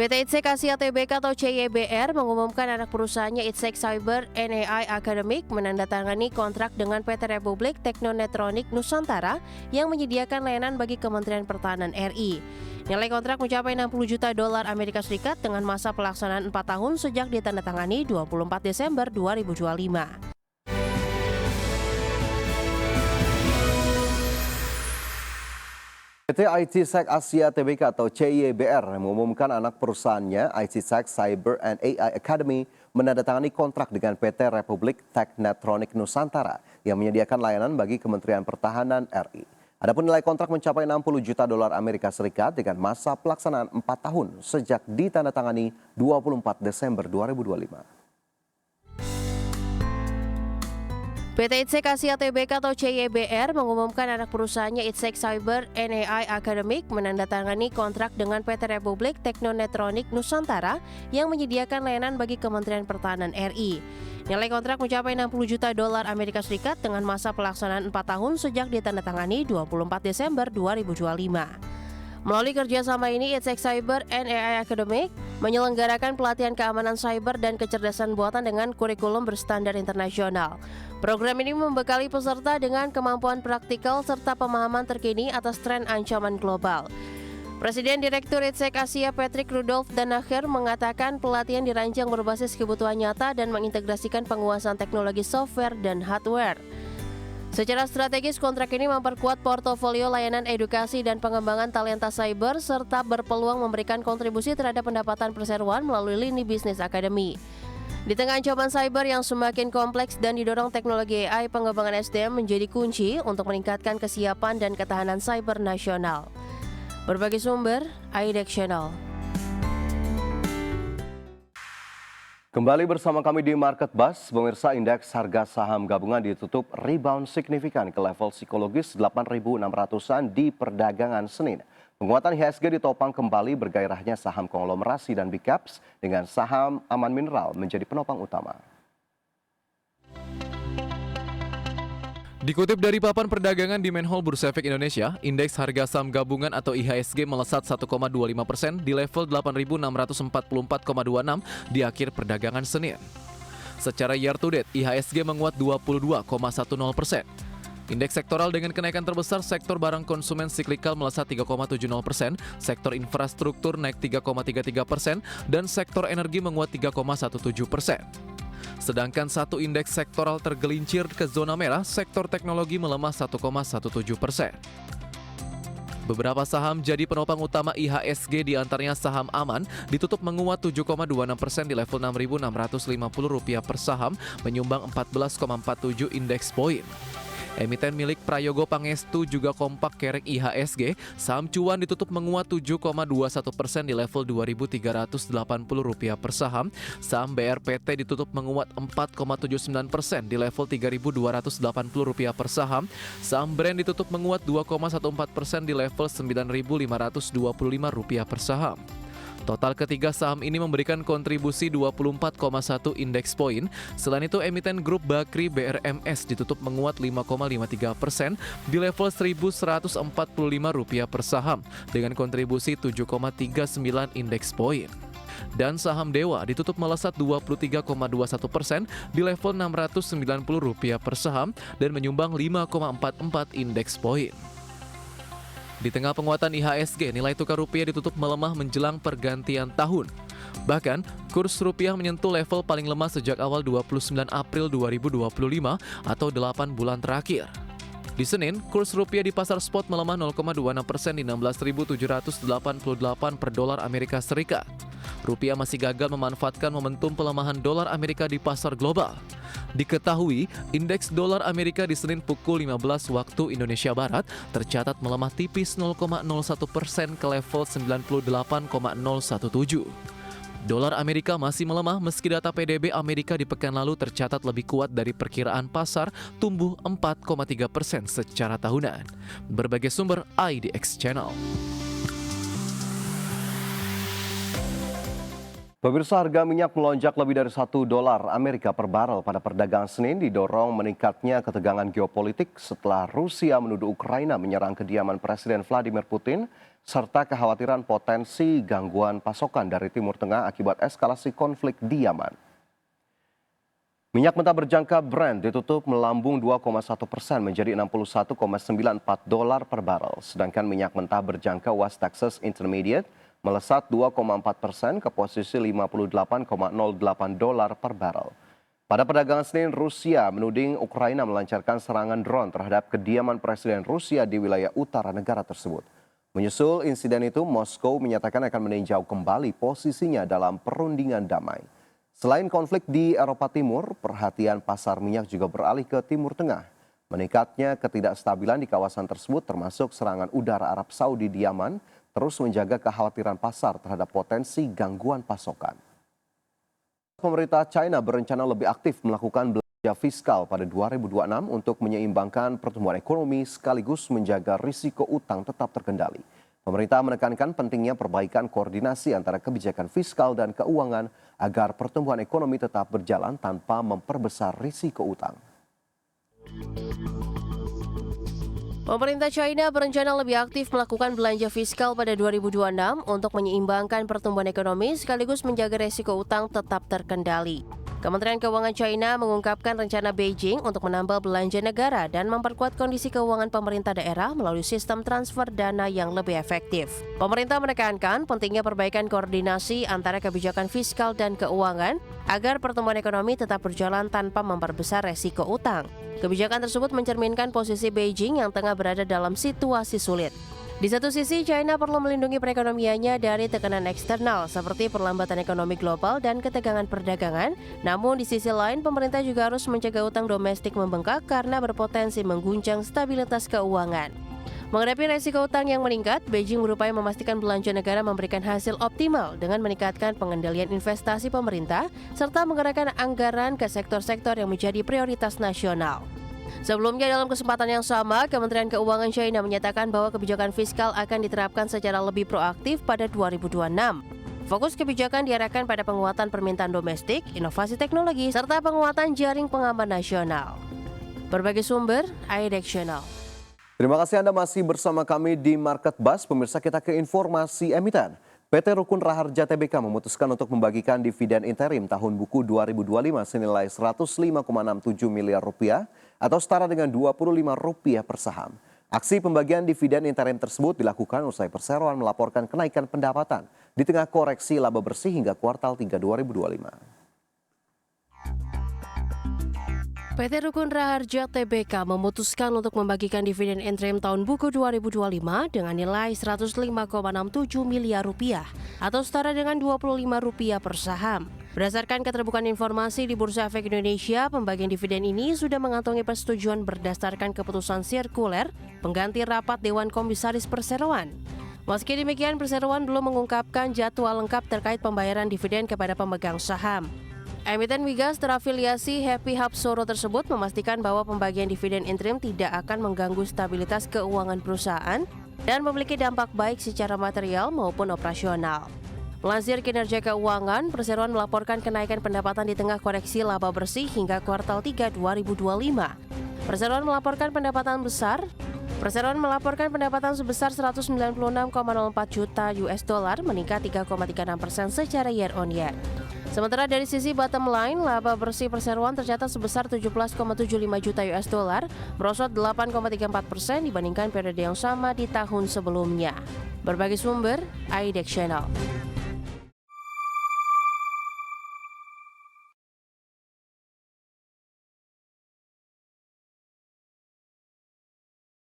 PT Itsek Asia Tbk atau CYBR mengumumkan anak perusahaannya Itsek Cyber and AI Academic menandatangani kontrak dengan PT Republik Teknonetronik Nusantara yang menyediakan layanan bagi Kementerian Pertahanan RI. Nilai kontrak mencapai 60 juta dolar Amerika Serikat dengan masa pelaksanaan 4 tahun sejak ditandatangani 24 Desember 2025. PT Itsek Asia Tbk atau CYBR mengumumkan anak perusahaannya Itsek Cyber and AI Academy menandatangani kontrak dengan PT Republik Teknonetronik Nusantara yang menyediakan layanan bagi Kementerian Pertahanan RI. Adapun nilai kontrak mencapai 60 juta dolar Amerika Serikat dengan masa pelaksanaan 4 tahun sejak ditandatangani 24 Desember 2025. PT Itsek Asia Tbk atau CYBR mengumumkan anak perusahaannya Itsek Cyber and AI Academic menandatangani kontrak dengan PT Republik Teknonetronik Nusantara yang menyediakan layanan bagi Kementerian Pertahanan RI. Nilai kontrak mencapai 60 juta dolar Amerika Serikat dengan masa pelaksanaan 4 tahun sejak ditandatangani 24 Desember 2025. Melalui kerjasama ini, Itsek Cyber and AI Academic menyelenggarakan pelatihan keamanan cyber dan kecerdasan buatan dengan kurikulum berstandar internasional. Program ini membekali peserta dengan kemampuan praktikal serta pemahaman terkini atas tren ancaman global. Presiden Direktur Itsek Asia Patrick Rudolf Danaher mengatakan pelatihan dirancang berbasis kebutuhan nyata dan mengintegrasikan penguasaan teknologi software dan hardware. Secara strategis, kontrak ini memperkuat portofolio layanan edukasi dan pengembangan talenta cyber serta berpeluang memberikan kontribusi terhadap pendapatan perseroan melalui lini bisnis akademi. Di tengah ancaman cyber yang semakin kompleks dan didorong teknologi AI, pengembangan SDM menjadi kunci untuk meningkatkan kesiapan dan ketahanan cyber nasional. Berbagai sumber, IDEX Channel. Kembali bersama kami di Market Buzz, pemirsa, indeks harga saham gabungan ditutup rebound signifikan ke level psikologis 8.600-an di perdagangan Senin. Penguatan IHSG ditopang kembali bergairahnya saham konglomerasi dan big caps dengan saham Aman Mineral menjadi penopang utama. Dikutip dari papan perdagangan di Main Hall Bursa Efek Indonesia, indeks harga saham gabungan atau IHSG melesat 1,25% di level 8.644,26 di akhir perdagangan Senin. Secara year to date, IHSG menguat 22,10%. Indeks sektoral dengan kenaikan terbesar sektor barang konsumen siklikal melesat 3,70%, sektor infrastruktur naik 3,33%, dan sektor energi menguat 3,17%. Sedangkan satu indeks sektoral tergelincir ke zona merah, sektor teknologi melemah 1,17%. Beberapa saham jadi penopang utama IHSG, diantaranya saham Aman ditutup menguat 7,26% di level Rp6.650 per saham, menyumbang 14,47 indeks poin. Emiten milik Prayogo Pangestu juga kompak kerek IHSG, saham cuan ditutup menguat 7,21% di level Rp2.380 per saham, saham BRPT ditutup menguat 4,79% di level Rp3.280 per saham, saham Brand ditutup menguat 2,14% di level Rp9.525 per saham. Total ketiga saham ini memberikan kontribusi 24,1 indeks poin. Selain itu, emiten grup Bakri BRMS ditutup menguat 5,53% di level Rp1.145 per saham dengan kontribusi 7,39 indeks poin. Dan saham Dewa ditutup melesat 23,21% di level Rp690 per saham dan menyumbang 5,44 indeks poin. Di tengah penguatan IHSG, nilai tukar rupiah ditutup melemah menjelang pergantian tahun. Bahkan, kurs rupiah menyentuh level paling lemah sejak awal 29 April 2025 atau 8 bulan terakhir. Di Senin, kurs rupiah di pasar spot melemah 0,26% di 16.788 per dolar Amerika Serikat. Rupiah masih gagal memanfaatkan momentum pelemahan dolar Amerika di pasar global. Diketahui, indeks dolar Amerika di Senin pukul 15 waktu Indonesia Barat tercatat melemah tipis 0,01% ke level 98,017. Dolar Amerika masih melemah meski data PDB Amerika di pekan lalu tercatat lebih kuat dari perkiraan pasar, tumbuh 4,3% secara tahunan. Berbagai sumber IDX Channel. Pemirsa, harga minyak melonjak lebih dari $1 Amerika per barel pada perdagangan Senin didorong meningkatnya ketegangan geopolitik setelah Rusia menuduh Ukraina menyerang kediaman Presiden Vladimir Putin serta kekhawatiran potensi gangguan pasokan dari Timur Tengah akibat eskalasi konflik di Yaman. Minyak mentah berjangka Brent ditutup melambung 2,1% menjadi $61,94 per barel, sedangkan minyak mentah berjangka West Texas Intermediate melesat 2,4% ke posisi $58,08 per barel. Pada perdagangan Senin, Rusia menuding Ukraina melancarkan serangan drone terhadap kediaman Presiden Rusia di wilayah utara negara tersebut. Menyusul insiden itu, Moskow menyatakan akan meninjau kembali posisinya dalam perundingan damai. Selain konflik di Eropa Timur, perhatian pasar minyak juga beralih ke Timur Tengah. Meningkatnya ketidakstabilan di kawasan tersebut termasuk serangan udara Arab Saudi di Yaman terus menjaga kekhawatiran pasar terhadap potensi gangguan pasokan. Pemerintah China berencana lebih aktif melakukan belanja fiskal pada 2026 untuk menyeimbangkan pertumbuhan ekonomi sekaligus menjaga risiko utang tetap terkendali. Pemerintah menekankan pentingnya perbaikan koordinasi antara kebijakan fiskal dan keuangan agar pertumbuhan ekonomi tetap berjalan tanpa memperbesar risiko utang. Pemerintah China berencana lebih aktif melakukan belanja fiskal pada 2026 untuk menyeimbangkan pertumbuhan ekonomi sekaligus menjaga risiko utang tetap terkendali. Kementerian Keuangan China mengungkapkan rencana Beijing untuk menambah belanja negara dan memperkuat kondisi keuangan pemerintah daerah melalui sistem transfer dana yang lebih efektif. Pemerintah menekankan pentingnya perbaikan koordinasi antara kebijakan fiskal dan keuangan agar pertumbuhan ekonomi tetap berjalan tanpa memperbesar resiko utang. Kebijakan tersebut mencerminkan posisi Beijing yang tengah berada dalam situasi sulit. Di satu sisi, China perlu melindungi perekonomiannya dari tekanan eksternal seperti perlambatan ekonomi global dan ketegangan perdagangan. Namun di sisi lain, pemerintah juga harus mencegah utang domestik membengkak karena berpotensi mengguncang stabilitas keuangan. Menghadapi resiko utang yang meningkat, Beijing berupaya memastikan belanja negara memberikan hasil optimal dengan meningkatkan pengendalian investasi pemerintah serta menggerakkan anggaran ke sektor-sektor yang menjadi prioritas nasional. Sebelumnya dalam kesempatan yang sama, Kementerian Keuangan China menyatakan bahwa kebijakan fiskal akan diterapkan secara lebih proaktif pada 2026. Fokus kebijakan diarahkan pada penguatan permintaan domestik, inovasi teknologi, serta penguatan jaring pengaman nasional. Berbagai sumber, IDX Channel. Terima kasih Anda masih bersama kami di Market Buzz. Pemirsa, kita ke informasi emiten. PT Rukun Raharja Tbk memutuskan untuk membagikan dividen interim tahun buku 2025 senilai Rp105,67 miliar atau setara dengan Rp25 per saham. Aksi pembagian dividen interim tersebut dilakukan usai perseroan melaporkan kenaikan pendapatan di tengah koreksi laba bersih hingga kuartal 3 2025. PT Rukun Raharja Tbk memutuskan untuk membagikan dividen interim tahun buku 2025 dengan nilai Rp105,67 miliar atau setara dengan Rp25 per saham. Berdasarkan keterbukaan informasi di Bursa Efek Indonesia, pembagian dividen ini sudah mengantongi persetujuan berdasarkan keputusan sirkuler pengganti rapat Dewan Komisaris Perseroan. Meski demikian, Perseroan belum mengungkapkan jadwal lengkap terkait pembayaran dividen kepada pemegang saham. Emiten migas terafiliasi Happy Hub Soro tersebut memastikan bahwa pembagian dividen interim tidak akan mengganggu stabilitas keuangan perusahaan dan memiliki dampak baik secara material maupun operasional. Melansir kinerja keuangan, Perseroan melaporkan kenaikan pendapatan di tengah koreksi laba bersih hingga kuartal 3 2025. Perseroan melaporkan pendapatan sebesar 196,04 juta US dollar, meningkat 3,36% secara year on year. Sementara dari sisi bottom line, laba bersih Perseroan tercatat sebesar 17,75 juta US dollar, merosot 8,34% dibandingkan periode yang sama di tahun sebelumnya. Berbagai sumber, IDX Channel.